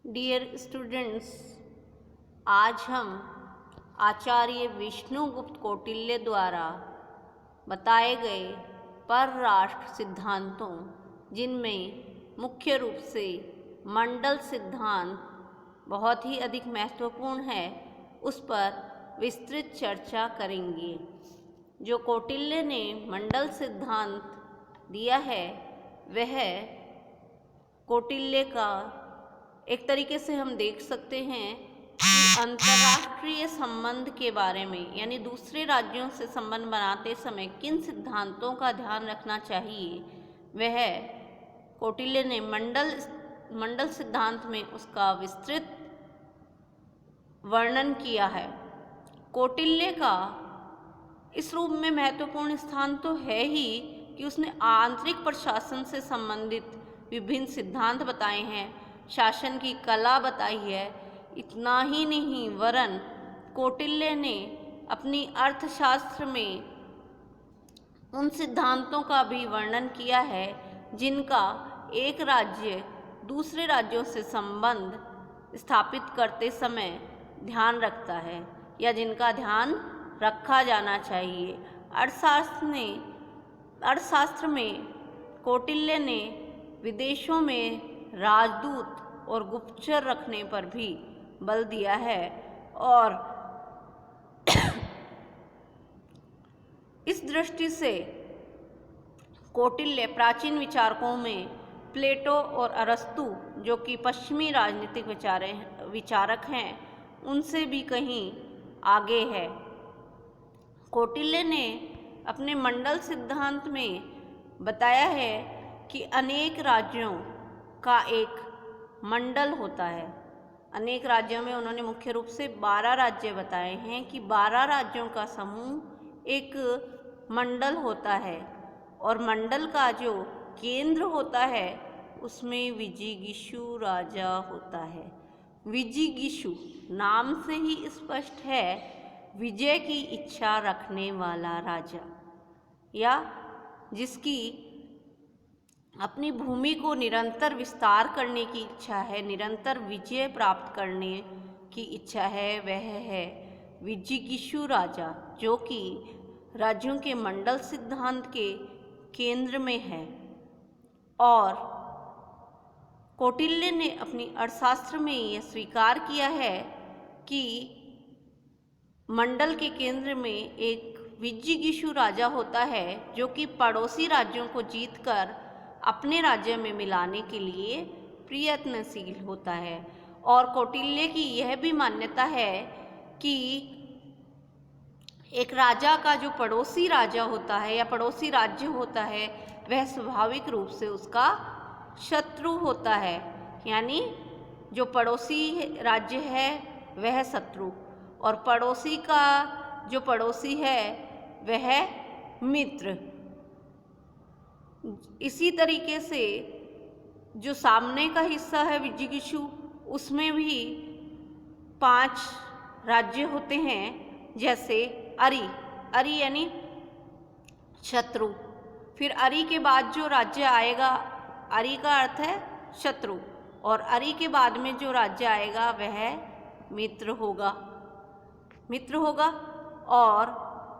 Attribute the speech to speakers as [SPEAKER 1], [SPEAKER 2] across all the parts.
[SPEAKER 1] Dear students, आज हम आचार्य विष्णुगुप्त कौटिल्य द्वारा बताए गए परराष्ट्र सिद्धांतों, जिनमें मुख्य रूप से मंडल सिद्धांत बहुत ही अधिक महत्वपूर्ण है, उस पर विस्तृत चर्चा करेंगे। जो कौटिल्य ने मंडल सिद्धांत दिया है, वह कौटिल्य का एक तरीके से हम देख सकते हैं कि अंतर्राष्ट्रीय संबंध के बारे में, यानी दूसरे राज्यों से संबंध बनाते समय किन सिद्धांतों का ध्यान रखना चाहिए, वह कौटिल्य ने मंडल सिद्धांत में उसका विस्तृत वर्णन किया है। कौटिल्य का इस रूप में महत्वपूर्ण स्थान तो है ही कि उसने आंतरिक प्रशासन से संबंधित विभिन्न सिद्धांत बताए हैं, शासन की कला बताई है। इतना ही नहीं, वरन कौटिल्य ने अपनी अर्थशास्त्र में उन सिद्धांतों का भी वर्णन किया है जिनका एक राज्य दूसरे राज्यों से संबंध स्थापित करते समय ध्यान रखता है, या जिनका ध्यान रखा जाना चाहिए। अर्थशास्त्र में कौटिल्य ने विदेशों में राजदूत और गुप्तचर रखने पर भी बल दिया है, और इस दृष्टि से कौटिल्य प्राचीन विचारकों में प्लेटो और अरस्तु, जो कि पश्चिमी राजनीतिक विचारक हैं, उनसे भी कहीं आगे है। कौटिल्य ने अपने मंडल सिद्धांत में बताया है कि अनेक राज्यों का एक मंडल होता है। अनेक राज्यों में उन्होंने मुख्य रूप से 12 राज्य बताए हैं कि 12 राज्यों का समूह एक मंडल होता है, और मंडल का जो केंद्र होता है उसमें विजिगीषु राजा होता है। विजिगीषु नाम से ही स्पष्ट है, विजय की इच्छा रखने वाला राजा, या जिसकी अपनी भूमि को निरंतर विस्तार करने की इच्छा है, निरंतर विजय प्राप्त करने की इच्छा है, वह है विजिगीषु राजा, जो कि राज्यों के मंडल सिद्धांत के केंद्र में है। और कौटिल्य ने अपनी अर्थशास्त्र में यह स्वीकार किया है कि मंडल के केंद्र में एक विजिगीषु राजा होता है, जो कि पड़ोसी राज्यों को जीतकर अपने राज्य में मिलाने के लिए प्रयत्नशील होता है। और कौटिल्य की यह भी मान्यता है कि एक राजा का जो पड़ोसी राजा होता है या पड़ोसी राज्य होता है, वह स्वाभाविक रूप से उसका शत्रु होता है, यानी जो पड़ोसी राज्य है वह शत्रु, और पड़ोसी का जो पड़ोसी है वह मित्र। इसी तरीके से जो सामने का हिस्सा है विजिगीषु, उसमें भी 5 राज्य होते हैं, जैसे अरि यानी शत्रु। फिर अरि के बाद जो राज्य आएगा, अरि का अर्थ है शत्रु, और अरि के बाद में जो राज्य आएगा वह मित्र होगा। और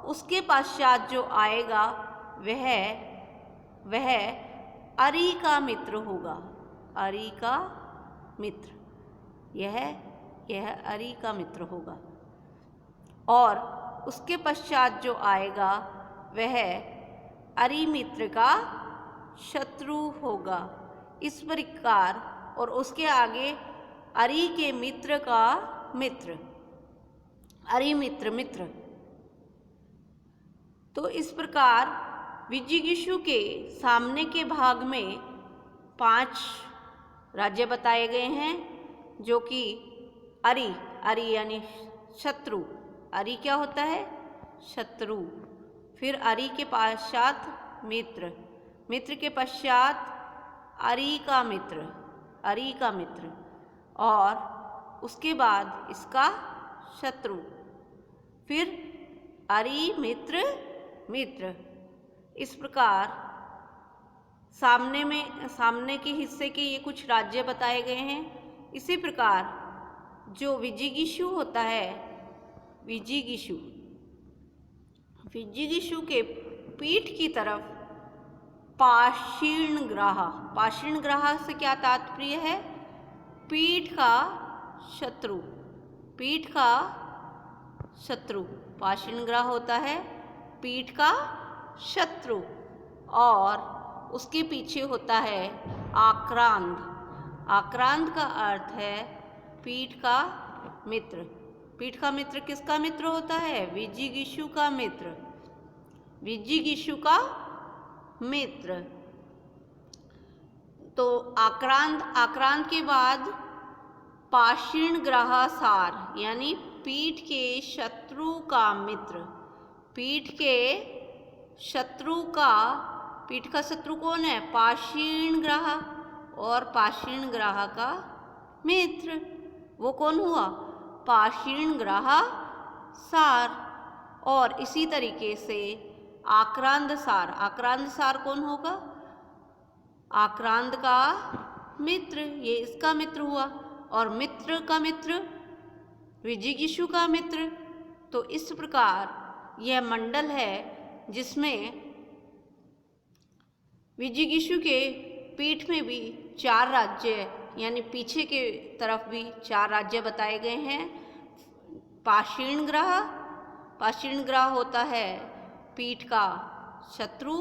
[SPEAKER 1] उसके पश्चात जो आएगा वह अरि का मित्र होगा। अरि का मित्र, यह अरि का मित्र होगा। और उसके पश्चात जो आएगा वह अरि मित्र का शत्रु होगा। इस प्रकार, और उसके आगे अरि के मित्र का मित्र, अरि मित्र। तो इस प्रकार विजिगीषु के सामने के भाग में 5 राज्य बताए गए हैं, जो कि अरि यानी शत्रु। अरि क्या होता है? शत्रु। फिर अरि के पश्चात मित्र के पश्चात अरि का मित्र, और उसके बाद इसका शत्रु, फिर अरि मित्र। इस प्रकार सामने के हिस्से के ये कुछ राज्य बताए गए हैं, इसी प्रकार जो विजिगीषु होता है, विजिगीषु के पीठ की तरफ पाषाणग्राह, पाषाणग्राह से क्या तात्पर्य है? पीठ का शत्रु, पीठ का शत्रु पाषाणग्राह होता है, पीठ का शत्रु। और उसके पीछे होता है आक्रांत, आक्रांत का अर्थ है पीठ का मित्र। पीठ का मित्र किसका मित्र होता है? विजिगीषु का मित्र, विजिगीषु का मित्र। तो आक्रांत, आक्रांत के बाद पाषाणग्राह सार यानी पीठ के शत्रु का मित्र, पीठ के शत्रु का, पीठ का शत्रु कौन है? पाषाणग्राह, और पाषाणग्राह का मित्र वो कौन हुआ? पाषाणग्राह सार। और इसी तरीके से आक्रांत सार, आक्रांत सार कौन होगा? आक्रांत का मित्र, ये इसका मित्र हुआ। और मित्र का मित्र विजिगीषु का मित्र। तो इस प्रकार यह मंडल है जिसमें विजिगीषु के पीठ में भी 4 राज्य यानी पीछे के तरफ भी 4 राज्य बताए गए हैं। पाषाणग्राह, पाषाणग्राह होता है पीठ का शत्रु।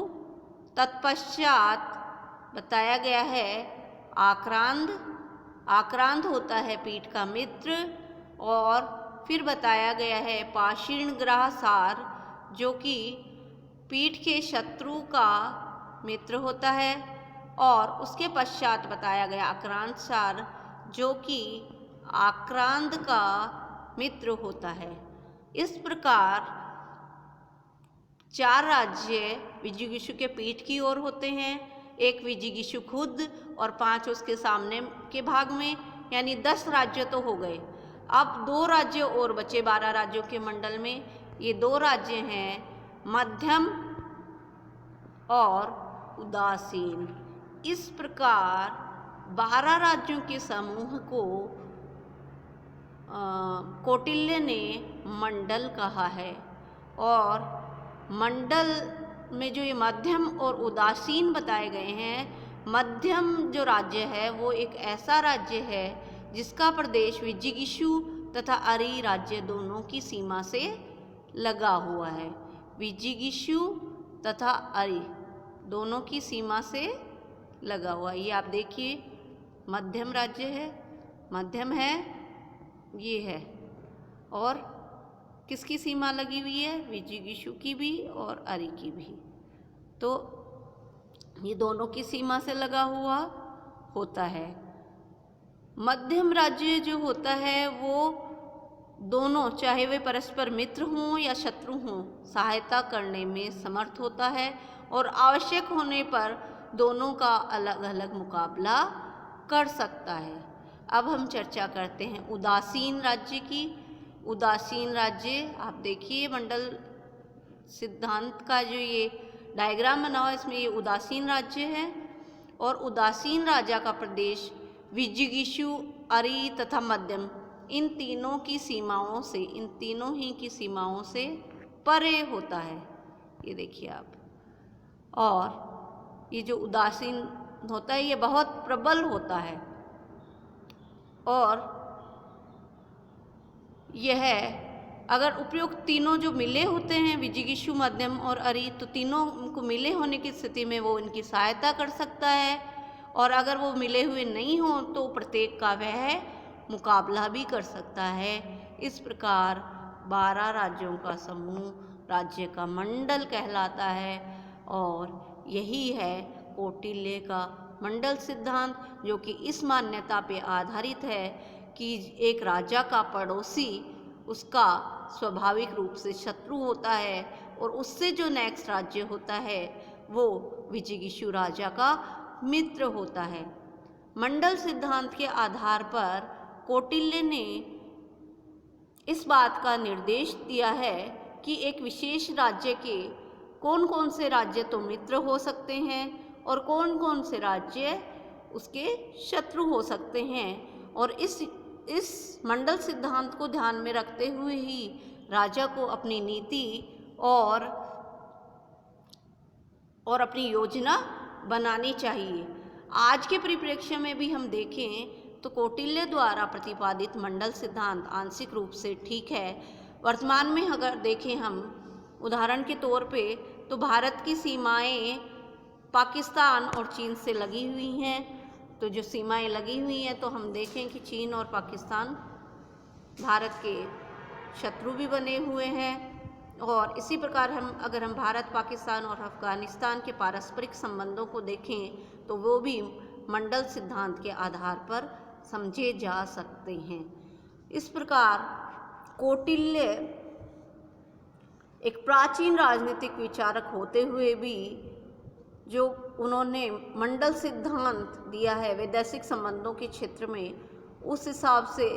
[SPEAKER 1] तत्पश्चात बताया गया है आक्रांत, आक्रांत होता है पीठ का मित्र। और फिर बताया गया है पाषाणग्राह सार जो कि पीठ के शत्रु का मित्र होता है। और उसके पश्चात बताया गया आक्रांत सार जो कि आक्रांत का मित्र होता है। इस प्रकार 4 राज्य विजिगीषु के पीठ की ओर होते हैं, एक विजिगीषु खुद और 5 उसके सामने के भाग में, यानी 10 राज्य तो हो गए। अब 2 राज्य और बचे 12 राज्यों के मंडल में। ये 2 राज्य हैं मध्यम और उदासीन। इस प्रकार 12 राज्यों के समूह को कौटिल्य ने मंडल कहा है। और मंडल में जो ये मध्यम और उदासीन बताए गए हैं, मध्यम जो राज्य है वो एक ऐसा राज्य है जिसका प्रदेश विजिगीषु तथा अरि राज्य दोनों की सीमा से लगा हुआ है। विजिगीषु तथा अरि दोनों की सीमा से लगा हुआ है। ये आप देखिए मध्यम राज्य है, मध्यम है, ये है। और किसकी सीमा लगी हुई है? विजिगीषु की भी और अरि की भी। तो ये दोनों की सीमा से लगा हुआ होता है। मध्यम राज्य जो होता है वो दोनों, चाहे वे परस्पर मित्र हों या शत्रु हों, सहायता करने में समर्थ होता है और आवश्यक होने पर दोनों का अलग अलग मुकाबला कर सकता है। अब हम चर्चा करते हैं उदासीन राज्य की। उदासीन राज्य आप देखिए मंडल सिद्धांत का जो ये डायग्राम बना हुआ है इसमें ये उदासीन राज्य है। और उदासीन राजा का प्रदेश विजिगीषु, अरि तथा मध्यम, इन तीनों की सीमाओं से, इन तीनों ही की सीमाओं से परे होता है। ये देखिए आप। और ये जो उदासीन होता है ये बहुत प्रबल होता है। और यह अगर उपयुक्त तीनों जो मिले होते हैं विजिगीषु, मध्यम और अरि, तो तीनों को मिले होने की स्थिति में वो इनकी सहायता कर सकता है। और अगर वो मिले हुए नहीं हों तो प्रत्येक का वह मुकाबला भी कर सकता है। इस प्रकार 12 राज्यों का समूह राज्य का मंडल कहलाता है। और यही है कौटिल्य का मंडल सिद्धांत, जो कि इस मान्यता पे आधारित है कि एक राजा का पड़ोसी उसका स्वाभाविक रूप से शत्रु होता है और उससे जो नेक्स्ट राज्य होता है वो विजिगीषु राजा का मित्र होता है। मंडल सिद्धांत के आधार पर कौटिल्य ने इस बात का निर्देश दिया है कि एक विशेष राज्य के कौन कौन से राज्य तो मित्र हो सकते हैं और कौन कौन से राज्य उसके शत्रु हो सकते हैं। और इस मंडल सिद्धांत को ध्यान में रखते हुए ही राजा को अपनी नीति और अपनी योजना बनानी चाहिए। आज के परिप्रेक्ष्य में भी हम देखें तो कौटिल्य द्वारा प्रतिपादित मंडल सिद्धांत आंशिक रूप से ठीक है। वर्तमान में अगर देखें हम उदाहरण के तौर पे तो भारत की सीमाएं पाकिस्तान और चीन से लगी हुई हैं। तो जो सीमाएं लगी हुई हैं तो हम देखें कि चीन और पाकिस्तान भारत के शत्रु भी बने हुए हैं। और इसी प्रकार अगर हम भारत, पाकिस्तान और अफ़गानिस्तान के पारस्परिक संबंधों को देखें तो वो भी मंडल सिद्धांत के आधार पर समझे जा सकते हैं। इस प्रकार कौटिल्य एक प्राचीन राजनीतिक विचारक होते हुए भी जो उन्होंने मंडल सिद्धांत दिया है वैदेशिक संबंधों के क्षेत्र में, उस हिसाब से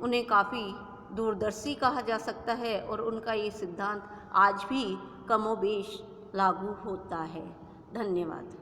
[SPEAKER 1] उन्हें काफ़ी दूरदर्शी कहा जा सकता है और उनका ये सिद्धांत आज भी कमोबेश लागू होता है। धन्यवाद।